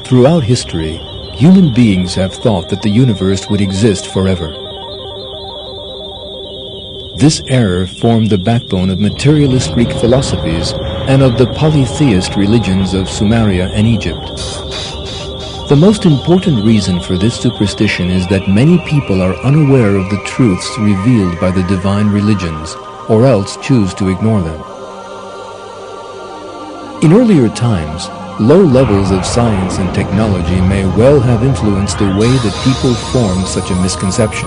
Throughout history, human beings have thought that the universe would exist forever. This error formed the backbone of materialist Greek philosophies and of the polytheist religions of Sumeria and Egypt. The most important reason for this superstition is that many people are unaware of the truths revealed by the divine religions, or else choose to ignore them. In earlier times, low levels of science and technology may well have influenced the way that people formed such a misconception.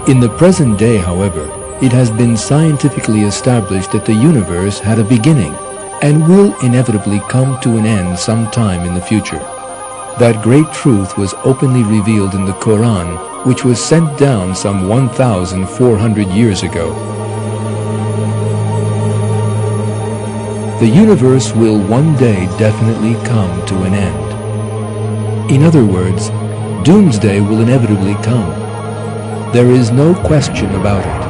In the present day, however, it has been scientifically established that the universe had a beginning and will inevitably come to an end sometime in the future. That great truth was openly revealed in the Quran, which was sent down some 1,400 years ago. The universe will one day definitely come to an end. In other words, doomsday will inevitably come. There is no question about it.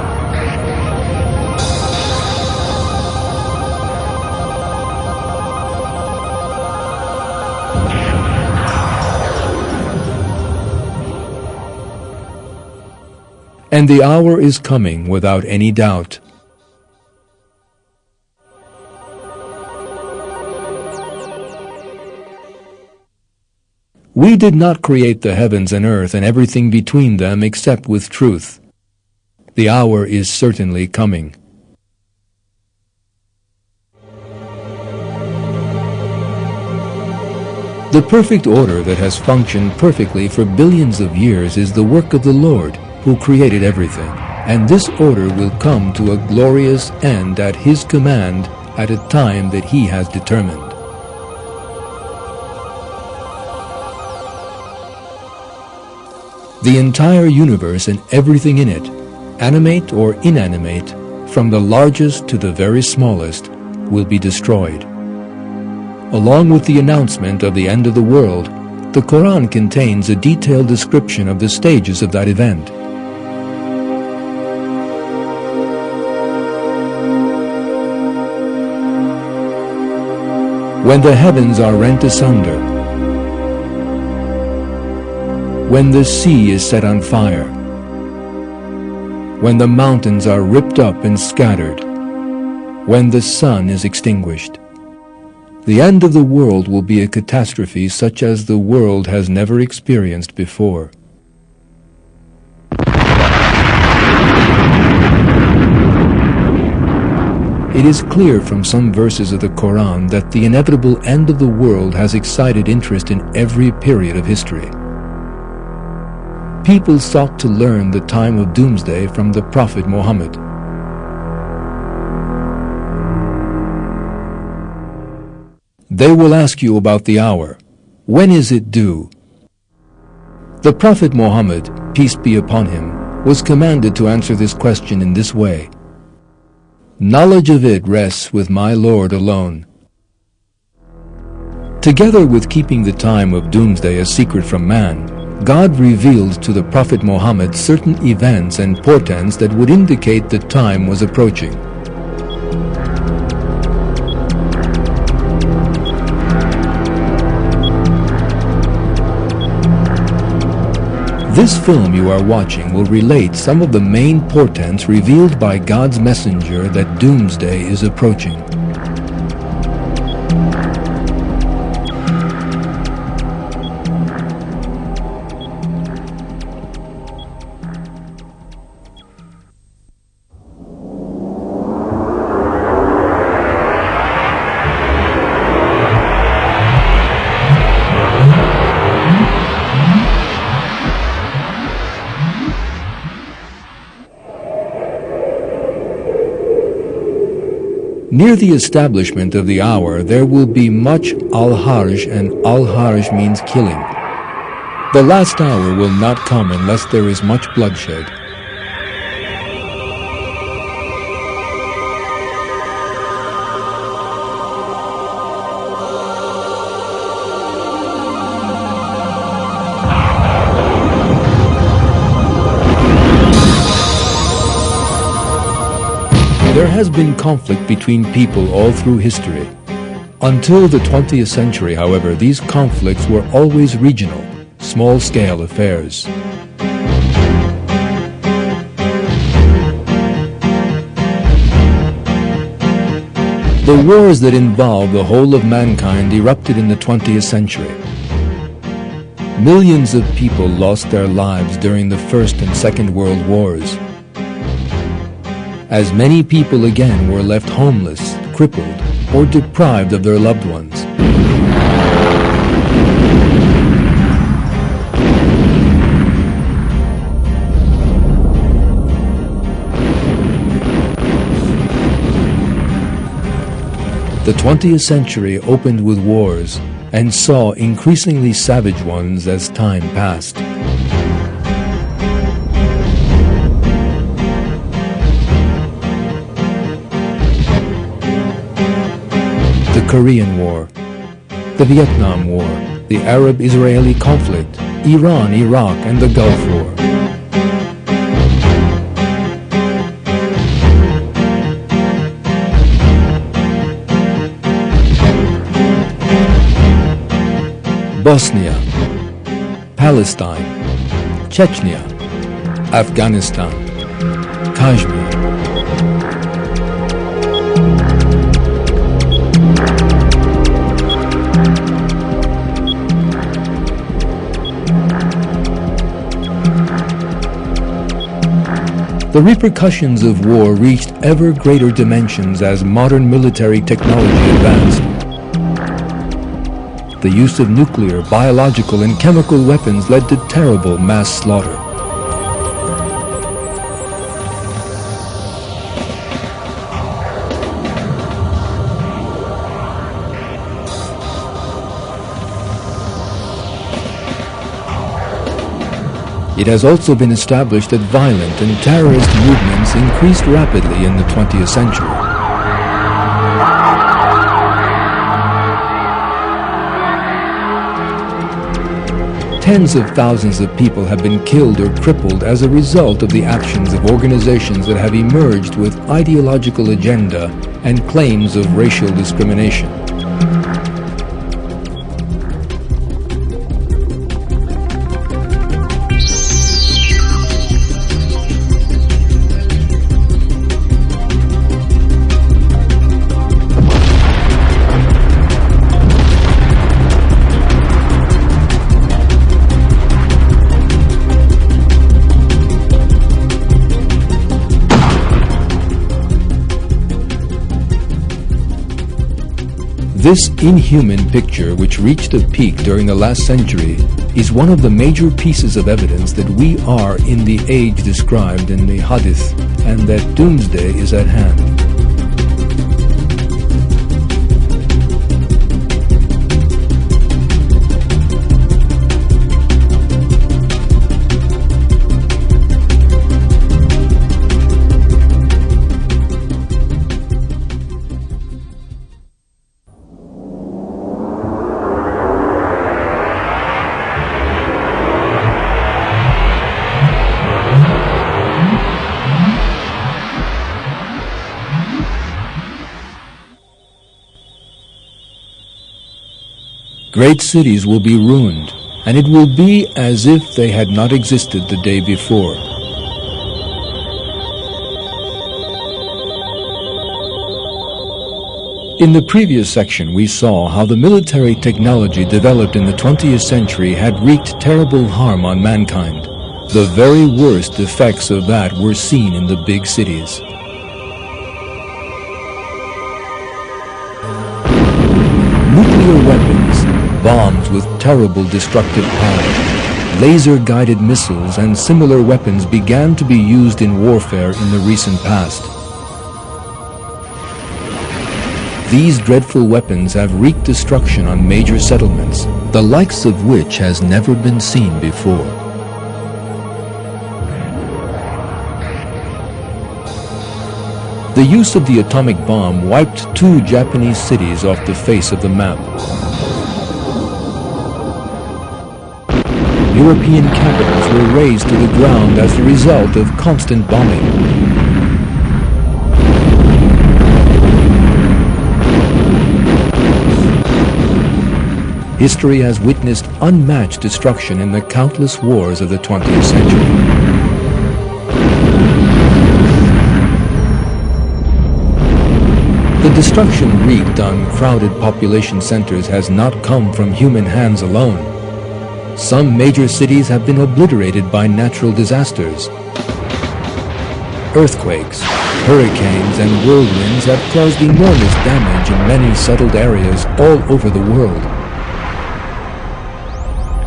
And the hour is coming without any doubt. We did not create the heavens and earth and everything between them except with truth. The hour is certainly coming. The perfect order that has functioned perfectly for billions of years is the work of the Lord, who created everything, and this order will come to a glorious end at His command at a time that He has determined. The entire universe and everything in it, animate or inanimate, from the largest to the very smallest, will be destroyed. Along with the announcement of the end of the world, the Quran contains a detailed description of the stages of that event. When the heavens are rent asunder, when the sea is set on fire, when the mountains are ripped up and scattered, when the sun is extinguished. The end of the world will be a catastrophe such as the world has never experienced before. It is clear from some verses of the Quran that the inevitable end of the world has excited interest in every period of history. People sought to learn the time of doomsday from the Prophet Muhammad. They will ask you about the hour. When is it due? The Prophet Muhammad, peace be upon him, was commanded to answer this question in this way: knowledge of it rests with my Lord alone. Together with keeping the time of doomsday a secret from man, God revealed to the Prophet Muhammad certain events and portents that would indicate the time was approaching. This film you are watching will relate some of the main portents revealed by God's messenger that doomsday is approaching. Near the establishment of the hour, there will be much al-harj, and al-harj means killing. The last hour will not come unless there is much bloodshed. There has been conflict between people all through history. Until the 20th century, however, these conflicts were always regional, small-scale affairs. The wars that involved the whole of mankind erupted in the 20th century. Millions of people lost their lives during the First and Second World Wars, as many people again were left homeless, crippled, or deprived of their loved ones. The 20th century opened with wars and saw increasingly savage ones as time passed. The Korean War, the Vietnam War, the Arab-Israeli conflict, Iran, Iraq, and the Gulf War. Bosnia, Palestine, Chechnya, Afghanistan, Kashmir. The repercussions of war reached ever greater dimensions as modern military technology advanced. The use of nuclear, biological, and chemical weapons led to terrible mass slaughter. It has also been established that violent and terrorist movements increased rapidly in the 20th century. Tens of thousands of people have been killed or crippled as a result of the actions of organizations that have emerged with ideological agenda and claims of racial discrimination. This inhuman picture, which reached a peak during the last century, is one of the major pieces of evidence that we are in the age described in the Hadith and that doomsday is at hand. Great cities will be ruined, and it will be as if they had not existed the day before. In the previous section, we saw how the military technology developed in the 20th century had wreaked terrible harm on mankind. The very worst effects of that were seen in the big cities. Nuclear weapons, bombs with terrible destructive power, laser-guided missiles and similar weapons began to be used in warfare in the recent past. These dreadful weapons have wreaked destruction on major settlements, the likes of which has never been seen before. The use of the atomic bomb wiped 2 Japanese cities off the face of the map. European capitals were razed to the ground as a result of constant bombing. history has witnessed unmatched destruction in the countless wars of the 20th century. The destruction wreaked on crowded population centers has not come from human hands alone. Some major cities have been obliterated by natural disasters. Earthquakes, hurricanes, and whirlwinds have caused enormous damage in many settled areas all over the world.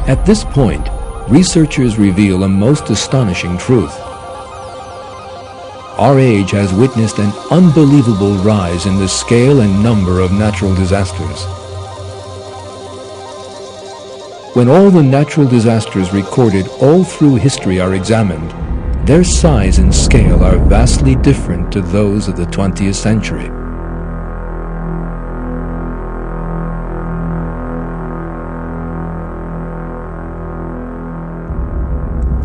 At this point, researchers reveal a most astonishing truth. Our age has witnessed an unbelievable rise in the scale and number of natural disasters. When all the natural disasters recorded all through history are examined, their size and scale are vastly different to those of the 20th century.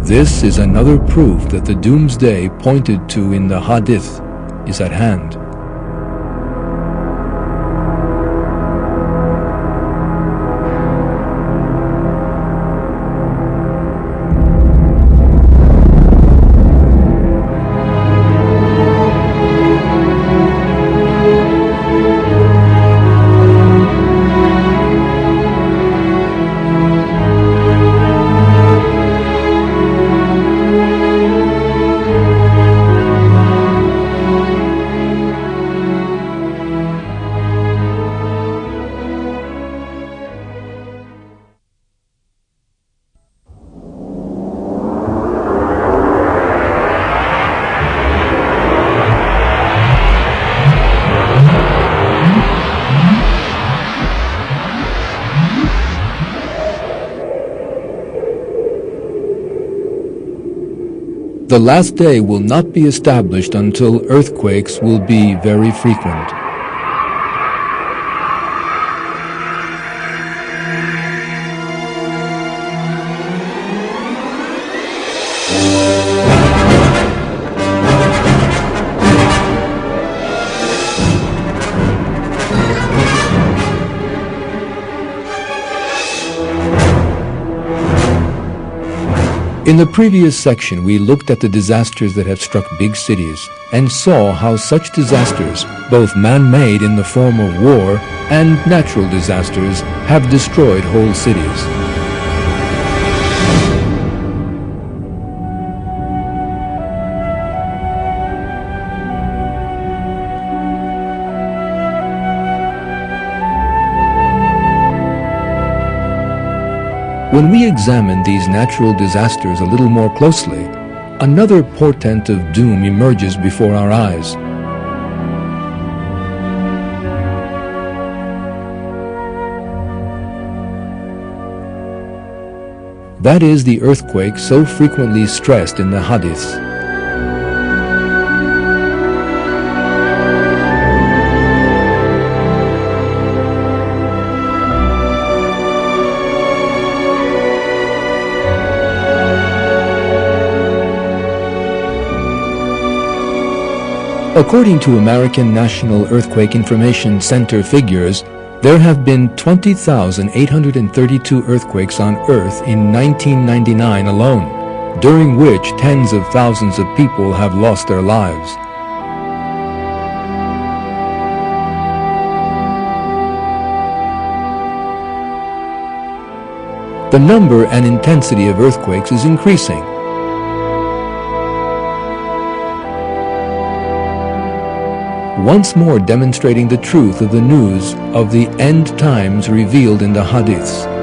This is another proof that the doomsday pointed to in the Hadith is at hand. The last day will not be established until earthquakes will be very frequent. In the previous section, we looked at the disasters that have struck big cities and saw how such disasters, both man-made in the form of war and natural disasters, have destroyed whole cities. When we examine these natural disasters a little more closely, another portent of doom emerges before our eyes. That is the earthquake so frequently stressed in the Hadiths. According to American National Earthquake Information Center figures, there have been 20,832 earthquakes on Earth in 1999 alone, during which tens of thousands of people have lost their lives. The number and intensity of earthquakes is increasing. Once more demonstrating the truth of the news of the end times revealed in the Hadiths.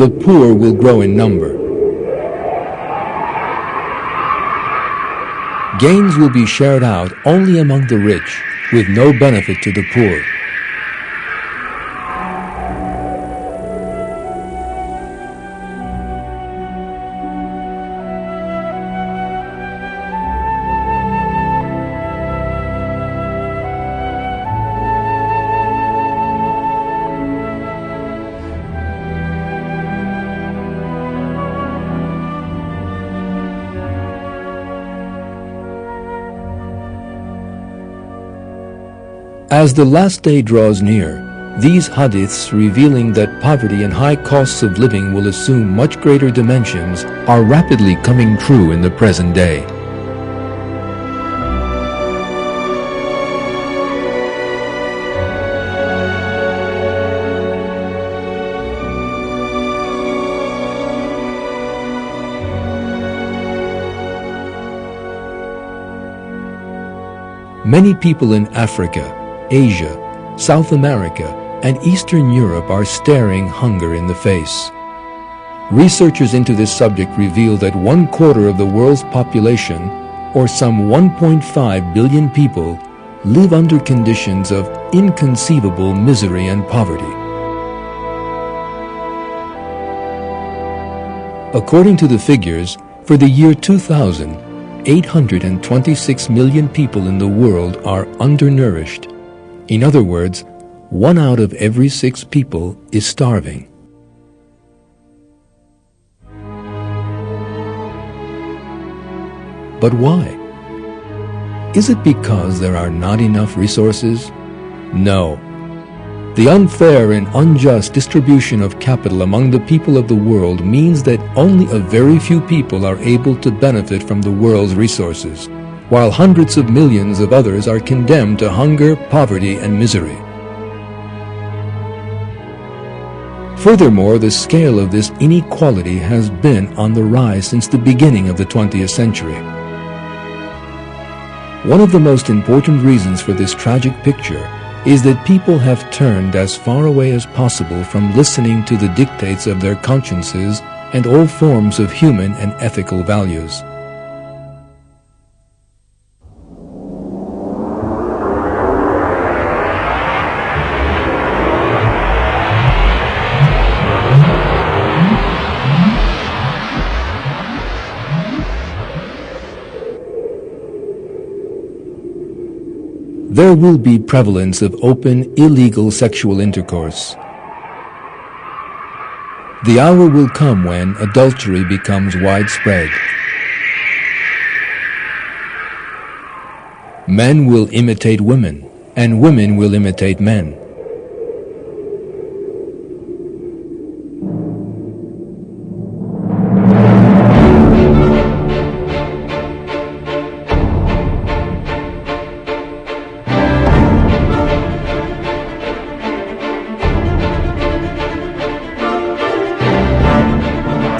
the poor will grow in number. Gains will be shared out only among the rich, with no benefit to the poor. As the last day draws near, these hadiths revealing that poverty and high costs of living will assume much greater dimensions are rapidly coming true in the present day. Many people in Africa, Asia, South America, and Eastern Europe are staring hunger in the face. Researchers into this subject reveal that 1/4 of the world's population, or some 1.5 billion people, live under conditions of inconceivable misery and poverty. According to the figures, for the year 2000, 826 million people in the world are undernourished. In other words, 1 out of every 6 people is starving. But why? Is it because there are not enough resources? No. The unfair and unjust distribution of capital among the people of the world means that only a very few people are able to benefit from the world's resources, while hundreds of millions of others are condemned to hunger, poverty, and misery. Furthermore, the scale of this inequality has been on the rise since the beginning of the 20th century. One of the most important reasons for this tragic picture is that people have turned as far away as possible from listening to the dictates of their consciences and all forms of human and ethical values. There will be prevalence of open, illegal sexual intercourse. The hour will come when adultery becomes widespread. Men will imitate women, and women will imitate men.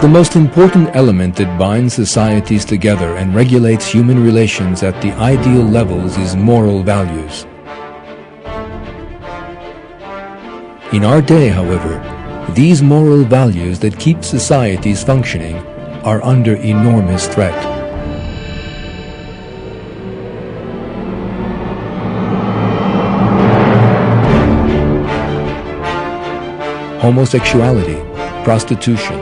The most important element that binds societies together and regulates human relations at the ideal levels is moral values. In our day, however, these moral values that keep societies functioning are under enormous threat. Homosexuality, prostitution,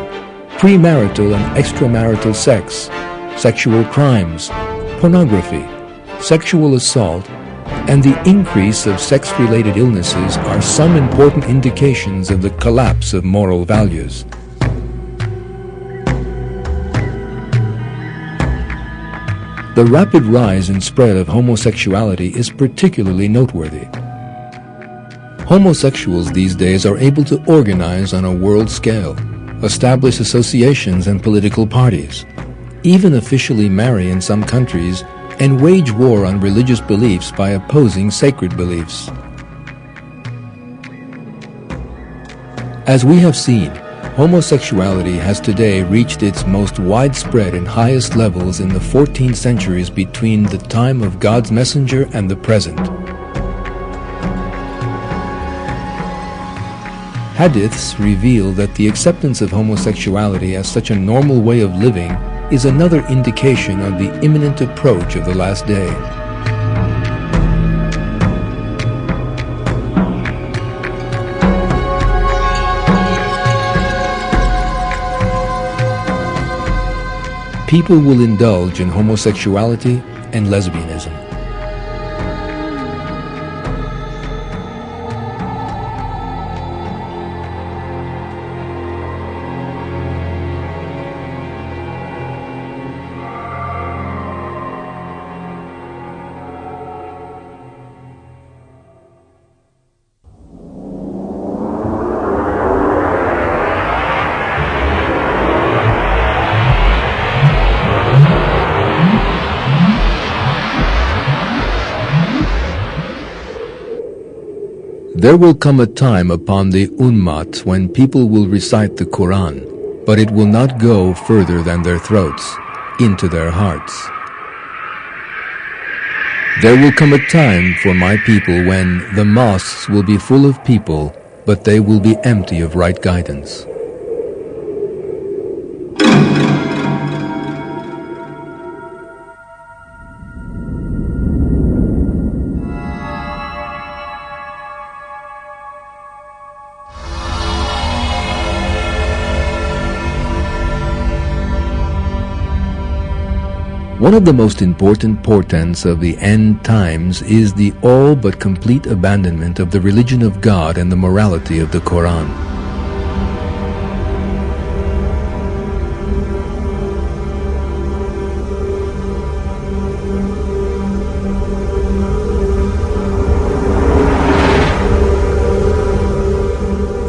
premarital and extramarital sex, sexual crimes, pornography, sexual assault, and the increase of sex-related illnesses are some important indications of the collapse of moral values. The rapid rise and spread of homosexuality is particularly noteworthy. Homosexuals these days are able to organize on a world scale, establish associations and political parties, even officially marry in some countries, and wage war on religious beliefs by opposing sacred beliefs. As we have seen, homosexuality has today reached its most widespread and highest levels in the 14 centuries between the time of God's messenger and the present. Hadiths reveal that the acceptance of homosexuality as such a normal way of living is another indication of the imminent approach of the last day. People will indulge in homosexuality and lesbianism. There will come a time upon the Ummat when people will recite the Quran, but it will not go further than their throats, into their hearts. There will come a time for my people when the mosques will be full of people, but they will be empty of right guidance. One of the most important portents of the end times is the all but complete abandonment of the religion of God and the morality of the Quran.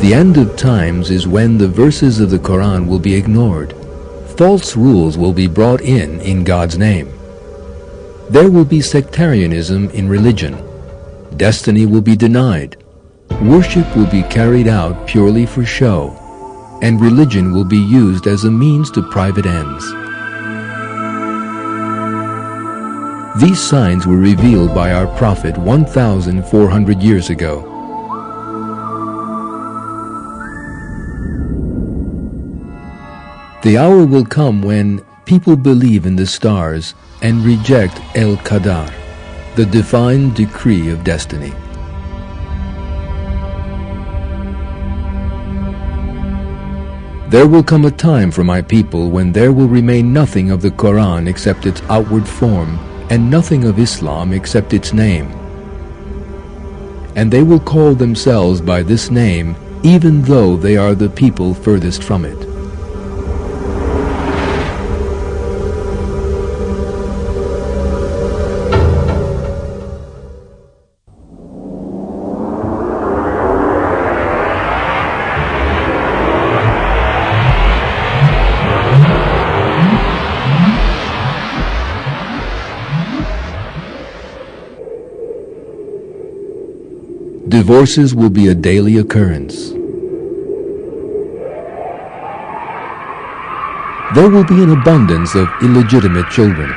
The end of times is when the verses of the Quran will be ignored. False rules will be brought in God's name. There will be sectarianism in religion. Destiny will be denied. Worship will be carried out purely for show, and religion will be used as a means to private ends. These signs were revealed by our Prophet 1,400 years ago. The hour will come when people believe in the stars and reject El-Qadar, the divine decree of destiny. There will come a time for my people when there will remain nothing of the Quran except its outward form, and nothing of Islam except its name. And they will call themselves by this name, even though they are the people furthest from it. Divorces will be a daily occurrence. There will be an abundance of illegitimate children.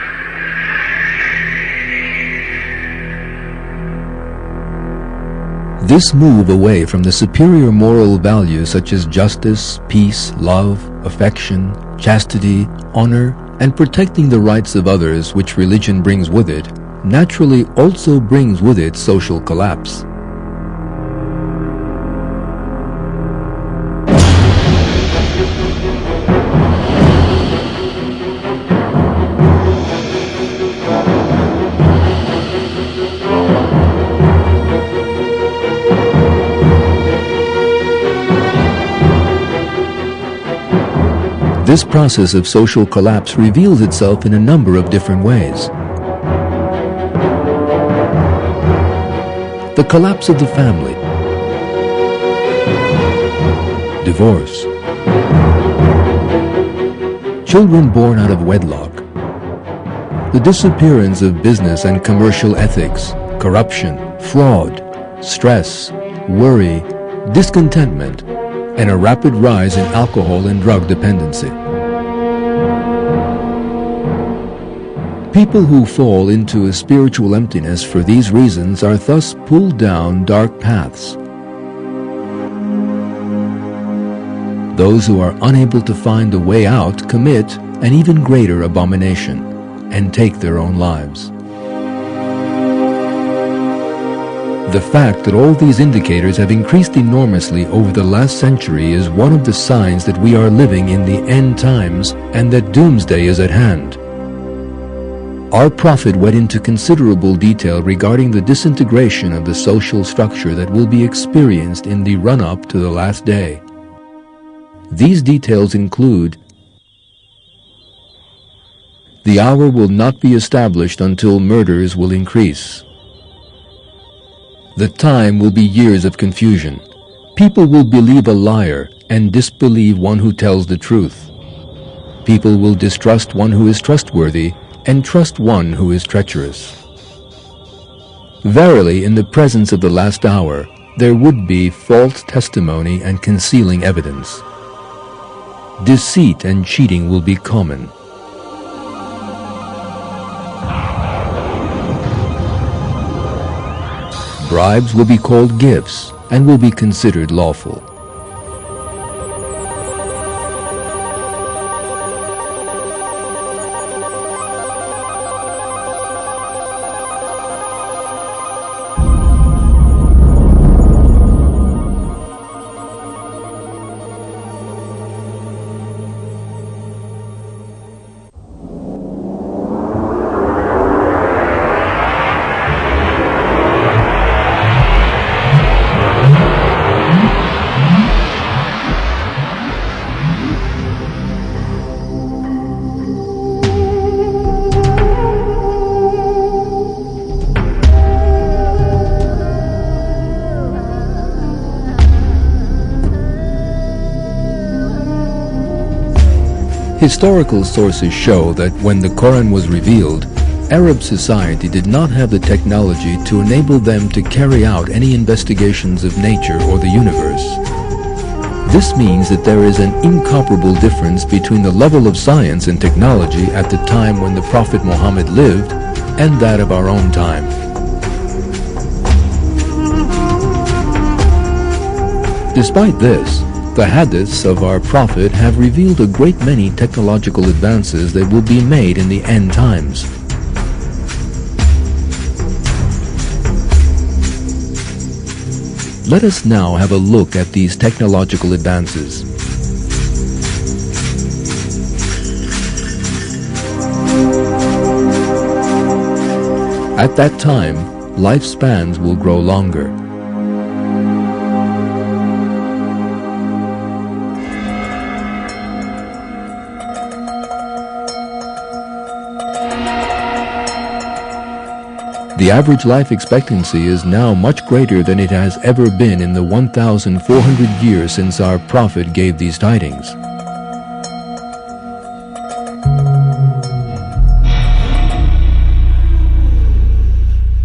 This move away from the superior moral values such as justice, peace, love, affection, chastity, honor, and protecting the rights of others which religion brings with it, naturally also brings with it social collapse. This process of social collapse reveals itself in a number of different ways. The collapse of the family, divorce, children born out of wedlock, the disappearance of business and commercial ethics, corruption, fraud, stress, worry, discontentment, and a rapid rise in alcohol and drug dependency. People who fall into a spiritual emptiness for these reasons are thus pulled down dark paths. those who are unable to find a way out commit an even greater abomination and take their own lives. The fact that all these indicators have increased enormously over the last century is one of the signs that we are living in the end times and that doomsday is at hand. Our prophet went into considerable detail regarding the disintegration of the social structure that will be experienced in the run-up to the last day. These details include: the hour will not be established until murders will increase. The time will be years of confusion. People will believe a liar and disbelieve one who tells the truth. People will distrust one who is trustworthy and trust one who is treacherous. Verily, in the presence of the last hour, there would be false testimony and concealing evidence. Deceit and cheating will be common. Bribes will be called gifts and will be considered lawful. Historical sources show that when the Quran was revealed, Arab society did not have the technology to enable them to carry out any investigations of nature or the universe. This means that there is an incomparable difference between the level of science and technology at the time when the Prophet Muhammad lived and that of our own time. Despite this, the hadiths of our Prophet have revealed a great many technological advances that will be made in the end times. Let us now have a look at these technological advances. At that time, lifespans will grow longer. The average life expectancy is now much greater than it has ever been in the 1,400 years since our Prophet gave these tidings.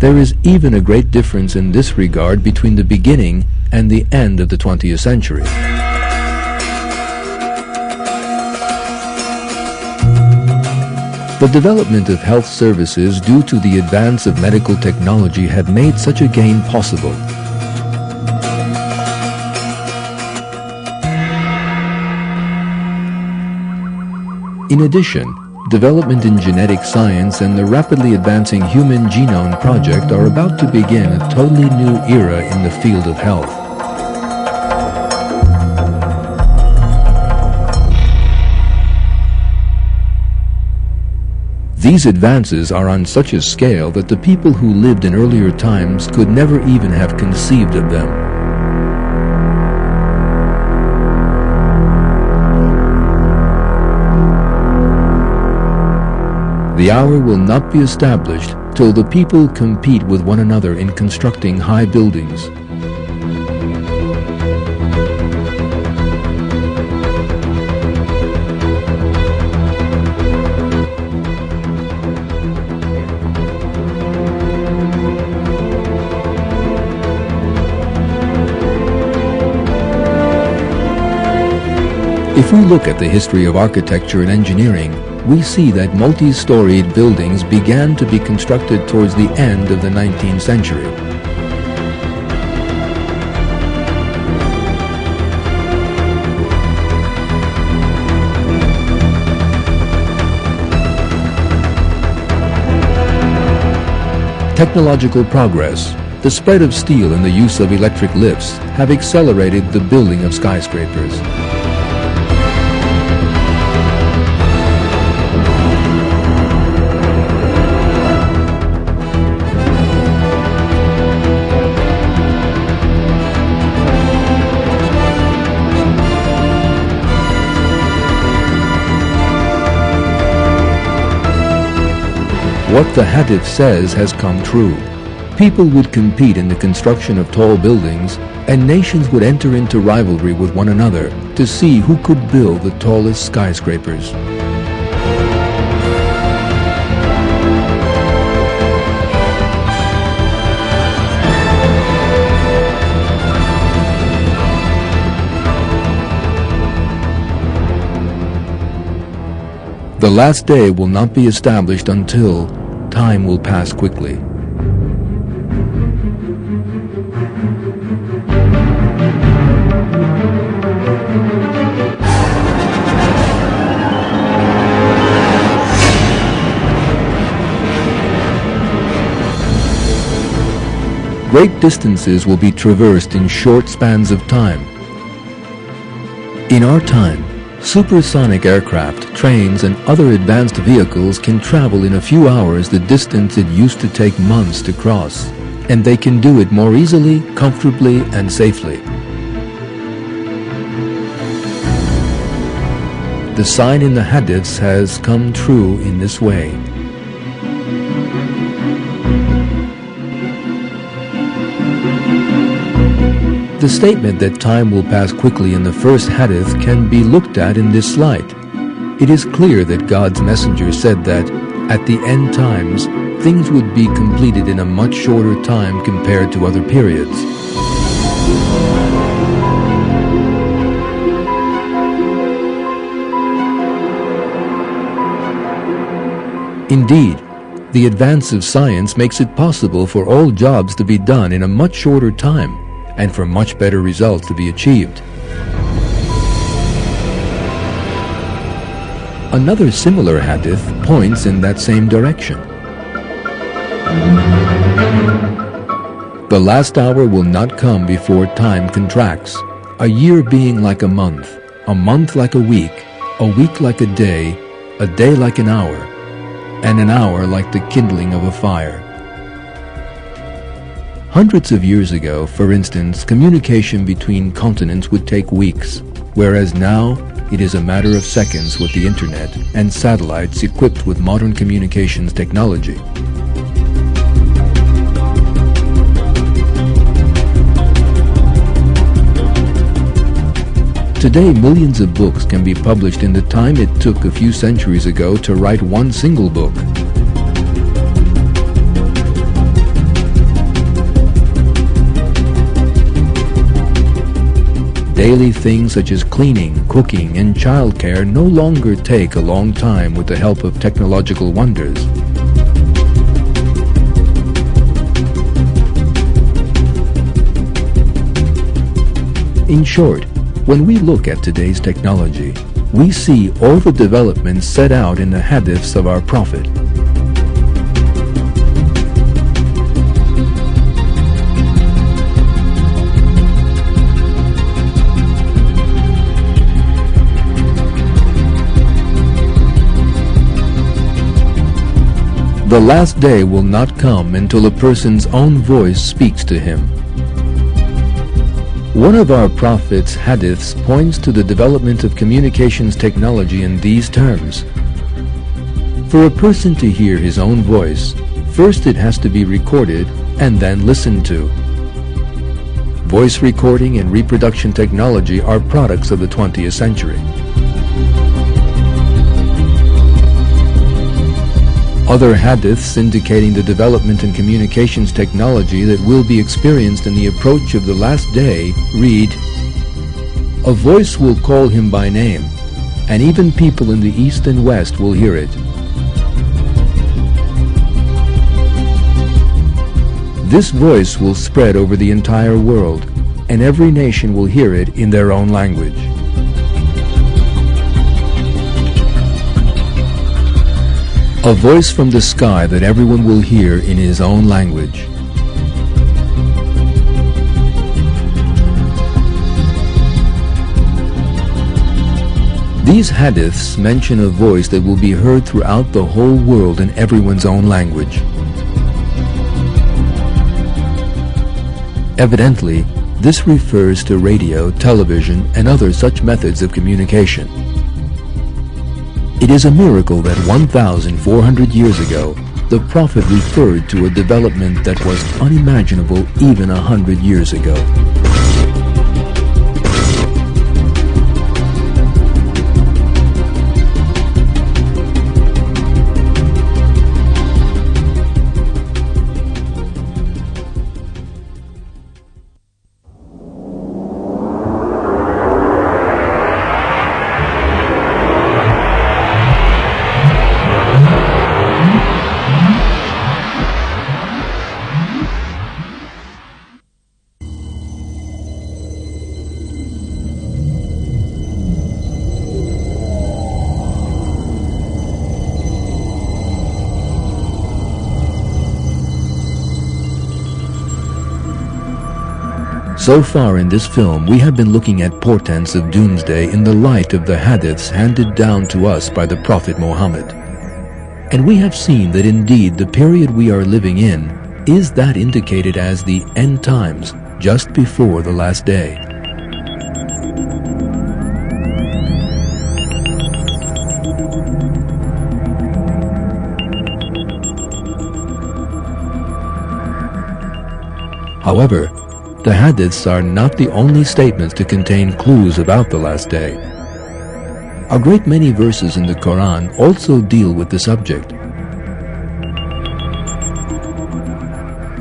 There is even a great difference in this regard between the beginning and the end of the 20th century. The development of health services due to the advance of medical technology have made such a gain possible. In addition, development in genetic science and the rapidly advancing Human Genome Project are about to begin a totally new era in the field of health. These advances are on such a scale that the people who lived in earlier times could never even have conceived of them. The hour will not be established till the people compete with one another in constructing high buildings. If we look at the history of architecture and engineering, we see that multi-storied buildings began to be constructed towards the end of the 19th century. Technological progress, the spread of steel and the use of electric lifts have accelerated the building of skyscrapers. What the hadith says has come true. People would compete in the construction of tall buildings, and nations would enter into rivalry with one another to see who could build the tallest skyscrapers. The last day will not be established until time will pass quickly. Great distances will be traversed in short spans of time. In our time, supersonic aircraft, trains, and other advanced vehicles can travel in a few hours the distance it used to take months to cross, and they can do it more easily, comfortably, and safely. The sign in the hadiths has come true in this way. The statement that time will pass quickly in the first hadith can be looked at in this light. It is clear that God's messenger said that, at the end times, things would be completed in a much shorter time compared to other periods. Indeed, the advance of science makes it possible for all jobs to be done in a much shorter time, and for much better results to be achieved. Another similar hadith points in that same direction. The last hour will not come before time contracts, a year being like a month like a week like a day like an hour, and an hour like the kindling of a fire. Hundreds of years ago, for instance, communication between continents would take weeks, whereas now it is a matter of seconds with the internet and satellites equipped with modern communications technology. Today, millions of books can be published in the time it took a few centuries ago to write one single book. Daily things such as cleaning, cooking, and childcare no longer take a long time with the help of technological wonders. In short, when we look at today's technology, we see all the developments set out in the hadiths of our Prophet. The last day will not come until a person's own voice speaks to him. One of our Prophet's hadiths points to the development of communications technology in these terms. For a person to hear his own voice, first it has to be recorded and then listened to. Voice recording and reproduction technology are products of the 20th century. Other hadiths indicating the development in communications technology that will be experienced in the approach of the last day read, "A voice will call him by name, and even people in the east and west will hear it. This voice will spread over the entire world, and every nation will hear it in their own language." A voice from the sky that everyone will hear in his own language. These hadiths mention a voice that will be heard throughout the whole world in everyone's own language. Evidently, this refers to radio, television, and other such methods of communication. It is a miracle that 1,400 years ago, the Prophet referred to a development that was unimaginable even 100 years ago. So far in this film, we have been looking at portents of doomsday in the light of the hadiths handed down to us by the Prophet Muhammad. And we have seen that indeed the period we are living in is that indicated as the end times, just before the last day. However, the hadiths are not the only statements to contain clues about the last day. A great many verses in the Quran also deal with the subject.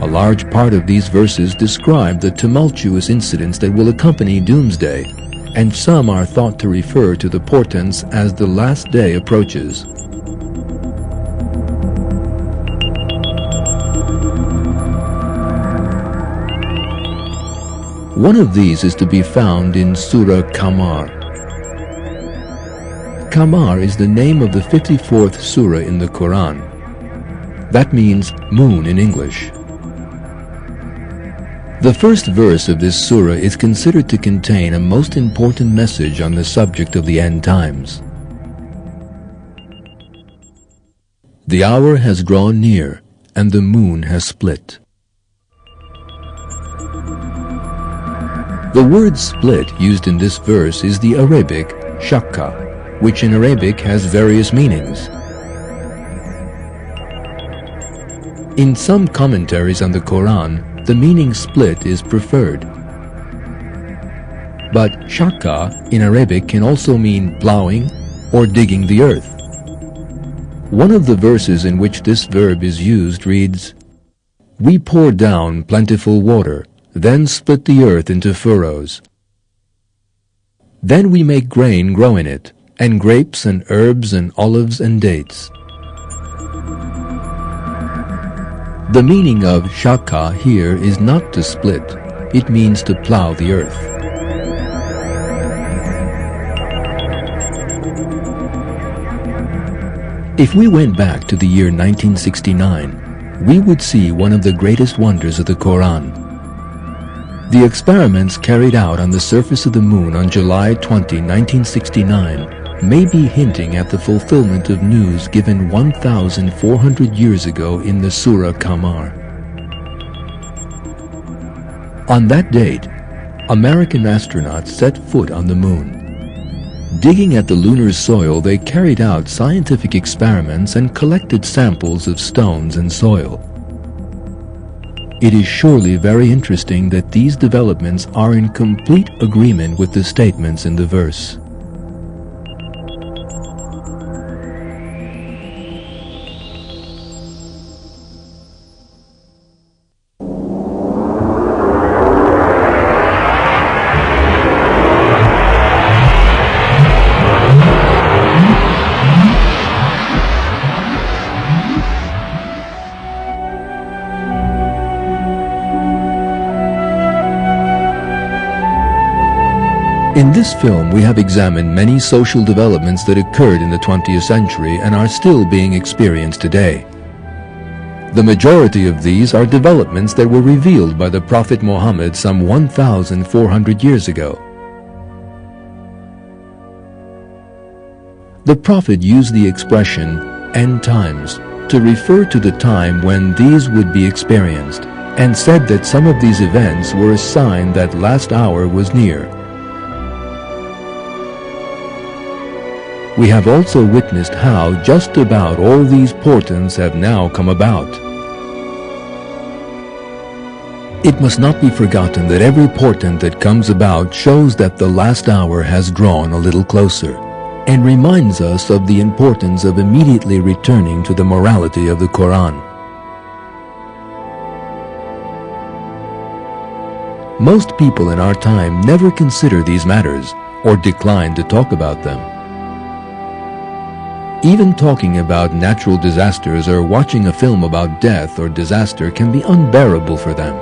A large part of these verses describe the tumultuous incidents that will accompany doomsday, and some are thought to refer to the portents as the last day approaches. One of these is to be found in Surah Qamar. Qamar is the name of the 54th surah in the Quran. That means moon in English. The first verse of this surah is considered to contain a most important message on the subject of the end times. The hour has drawn near, and the moon has split. The word split used in this verse is the Arabic shakka, which in Arabic has various meanings. In some commentaries on the Quran, the meaning split is preferred. But shakka in Arabic can also mean plowing or digging the earth. One of the verses in which this verb is used reads, "We pour down plentiful water, then split the earth into furrows. Then we make grain grow in it, and grapes and herbs and olives and dates." The meaning of shakka here is not to split, it means to plow the earth. If we went back to the year 1969, we would see one of the greatest wonders of the Quran. The experiments carried out on the surface of the moon on July 20, 1969 may be hinting at the fulfillment of news given 1,400 years ago in the Surah Qamar. On that date, American astronauts set foot on the moon. Digging at the lunar soil, they carried out scientific experiments and collected samples of stones and soil. It is surely very interesting that these developments are in complete agreement with the statements in the verse. In this film, we have examined many social developments that occurred in the 20th century and are still being experienced today. The majority of these are developments that were revealed by the Prophet Muhammad some 1,400 years ago. The Prophet used the expression "end times" to refer to the time when these would be experienced, and said that some of these events were a sign that last hour was near. We have also witnessed how just about all these portents have now come about. It must not be forgotten that every portent that comes about shows that the last hour has drawn a little closer, and reminds us of the importance of immediately returning to the morality of the Quran. Most people in our time never consider these matters or decline to talk about them. Even talking about natural disasters or watching a film about death or disaster can be unbearable for them.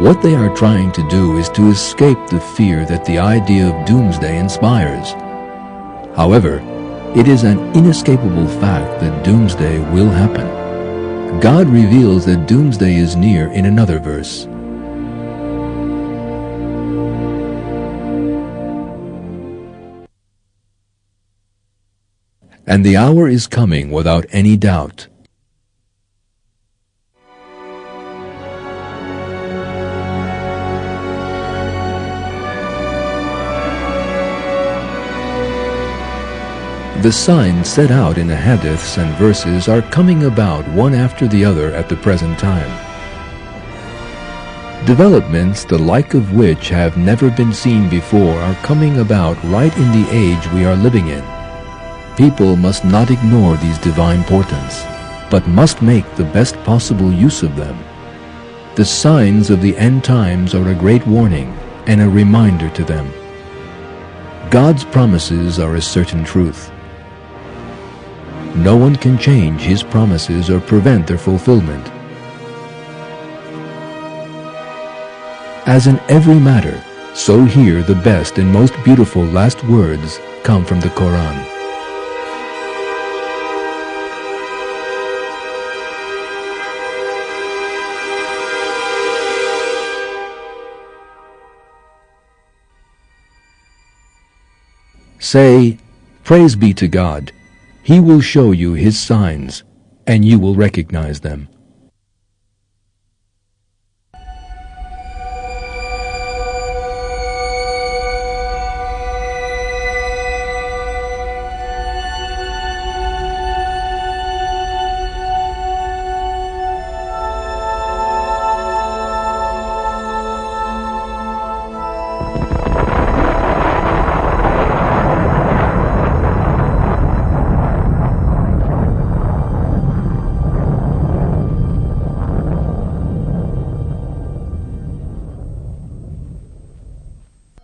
What they are trying to do is to escape the fear that the idea of doomsday inspires. However, it is an inescapable fact that doomsday will happen. God reveals that doomsday is near in another verse. And the hour is coming without any doubt. The signs set out in the hadiths and verses are coming about one after the other at the present time. Developments the like of which have never been seen before are coming about right in the age we are living in. People must not ignore these divine portents, but must make the best possible use of them. The signs of the end times are a great warning and a reminder to them. God's promises are a certain truth. No one can change His promises or prevent their fulfillment. As in every matter, so here the best and most beautiful last words come from the Quran. Say, "Praise be to God. He will show you His signs, and you will recognize them."